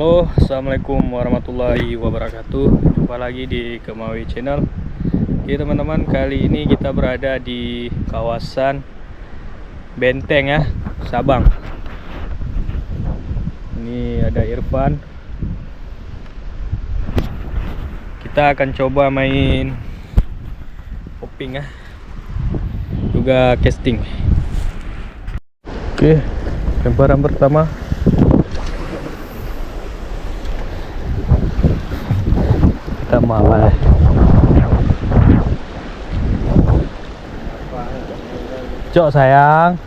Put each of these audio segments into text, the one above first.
Halo, assalamualaikum warahmatullahi wabarakatuh. Jumpa lagi di Kemawi Channel. Oke teman-teman, kali ini kita berada di kawasan Benteng ya, Sabang. Ini ada Irfan. Kita akan coba main hopping ya, juga casting. Oke, lemparan pertama. Kita malah cok sayang.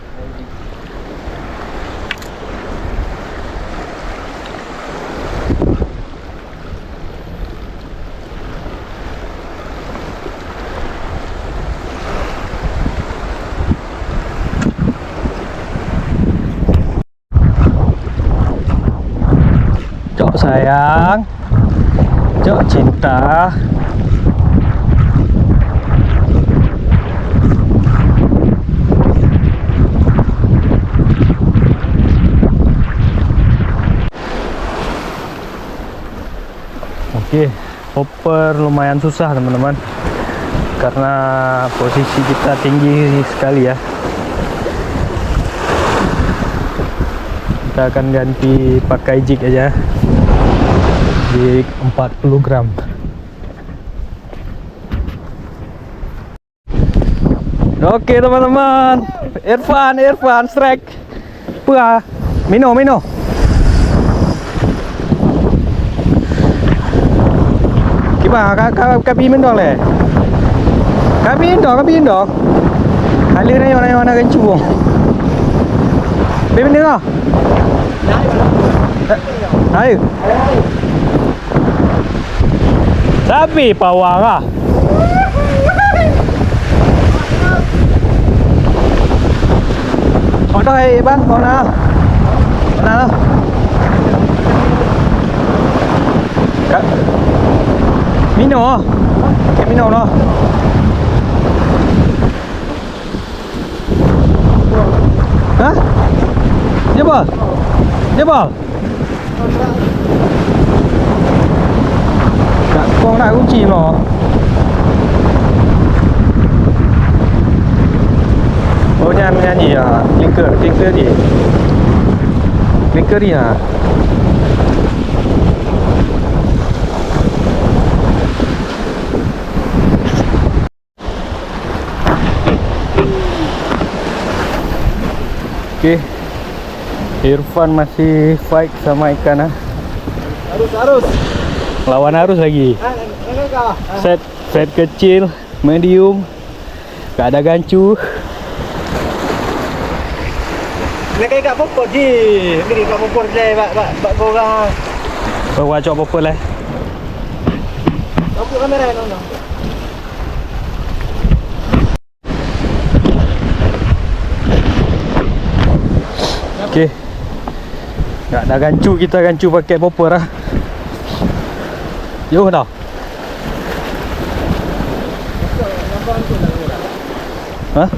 Cok sayang, cok cinta. Oke, hopper lumayan susah teman-teman, karena posisi kita tinggi sekali ya. Kita akan ganti pakai jig aja, jig 40 gram. Oke teman-teman, Irfan strike. Wah, Mino. Gimana? Kapiin dong le. Kapiin dong. Kali na yun na ganchu. Kapiin dong. Ayo. Sabi pawang ah. Ở đây bác con nào? Con nào? Mino. Cái Mino nó. Hả? Giúp bờ. Con này cũng chìm rồi. Oh nyanyi ya, linker di. Linker ya. Oke, Irfan masih fight sama ikan ah. Arus. Lawan arus lagi. Set kecil, medium, gak ada gancu. Ini kayak popor ji. Ini kayak popor je, bak korang. Bawa cok popor lah. Apa kamera no. Oke, nggak ada gancu, kita gancu pakai popor lah. Yuk dah. Hah?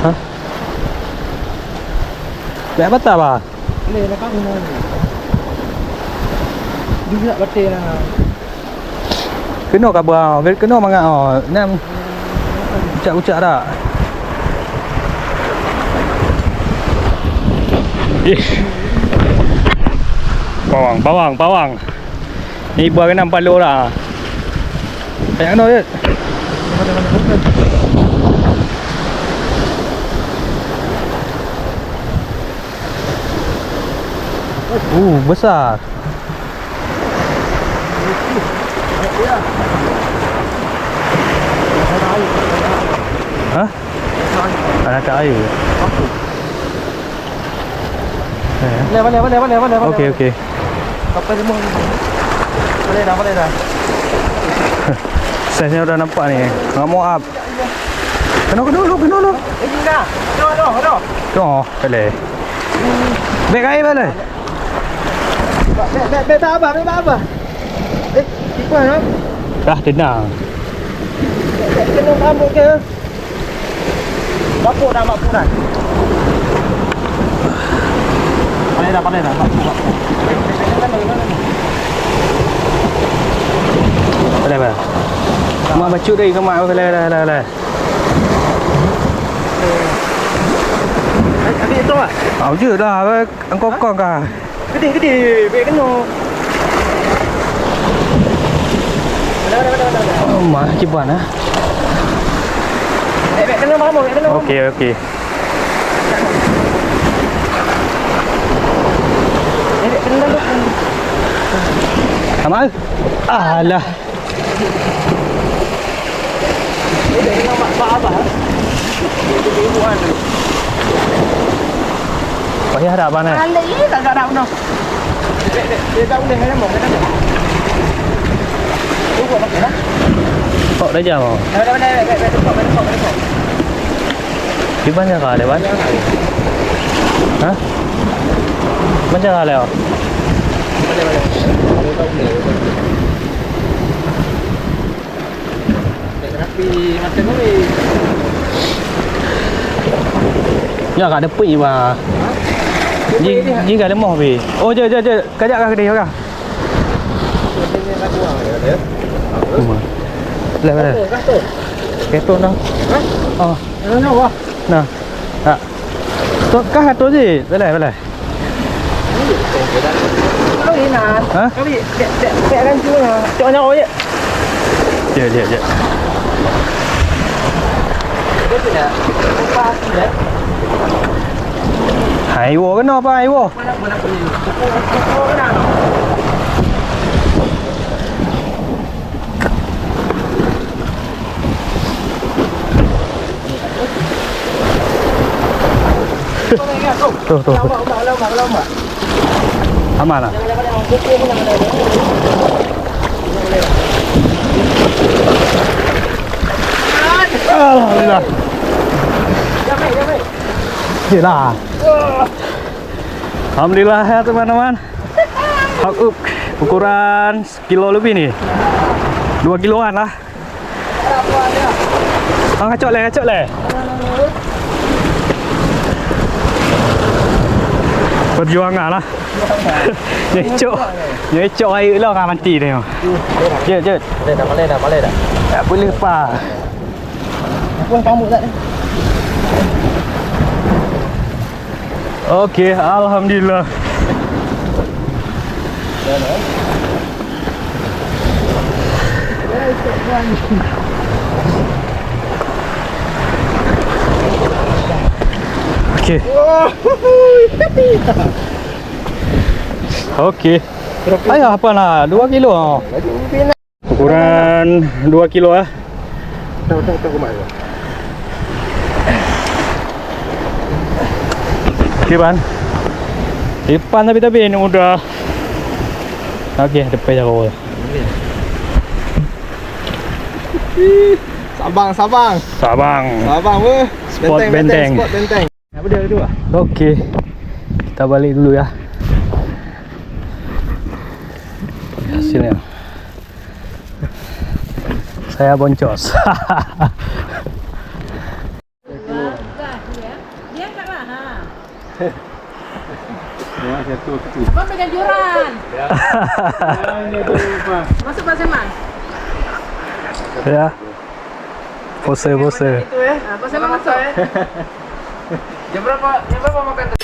Hah? Bẻ bắt tà bà? Ini nak kamu ni. Dia nak batik lah. Kena ke bawah? Kena mangga oh. Nam ucak dah. Bawang. Ni buah kena 4 lo dah. Yang no je. Besar. Hah? Anak air. Boleh. Okey. Apa semua? Boleh dah. Saiznya udah nampak ni. Enggak mau up. Kena dulu. Ini dah. Aduh. Oh, boleh. Beg air boleh. Beg apa? Tipu kan? Dah tenang. Kena rambut ke? Bapuk dah. Pandai dah. Boleh. Mak bacu deh ke mak boleh. Habis itu ah. Au je dah, engkau kah. Gede, baik kena. Dah. Oh, mah cipuan ah. Baik kena mama, baik kena. Okey. Baik kena lu. Amal. Alah. Baik kena mak apa? Itu ibuan. Payah ada apa ni? Ali tak ada apa. Dia tak boleh kena mau kena. Buat apa dah? Kok dah jam oh. Dah. Baik. Di banyak kah lewan? Hah? Banyak kah lewan? Rapi macam ni. Ya kat depan bah. Ji kat lemah pi. Oh je. Kajak kah kedai kah? Boleh. Keton dah. Ha? Oh, Ano wah? nah. Tak. Tu kah tu je. Boleh. Kau ni nak. Ha? Kau ni dia kan cuma. Cak nyawa je. Je. Betul tak? Pas dah. Hai wo kena apa hai wo? Mana pergi? Kau kena. Tu. Lama. Aman lah. Jangan kuku pun nak ada. Alhamdulillah. Jamai. Yelah. Alhamdulillah ya teman-teman. Hakuk ukuran sekilo lebih nih. 2 kiloan lah. Kacok le. Perjuangan lah. Nyecok air lah kan mati dia. Je. Boleh dah. Tak boleh pa. Pun kamu tak? Okey, alhamdulillah. Okey. Okey. Ayah apa lah? 2 kilo. Ukuran 2 kilo ah. Tahu kemana? Okey ban. Depan tapi ini udah. Okey, depan jauh. Sabang. Weh. Spot benteng. Apa dia dua? Okey. Kita balik dulu ya. Hasilnya. Saya boncos. Dia kat mana? Ya, satu. Abang pegang joran. Ini tu. Masuk pasar man. Ya. Pose. Itu ya. Pasar man masuk. Jam berapa makan tu?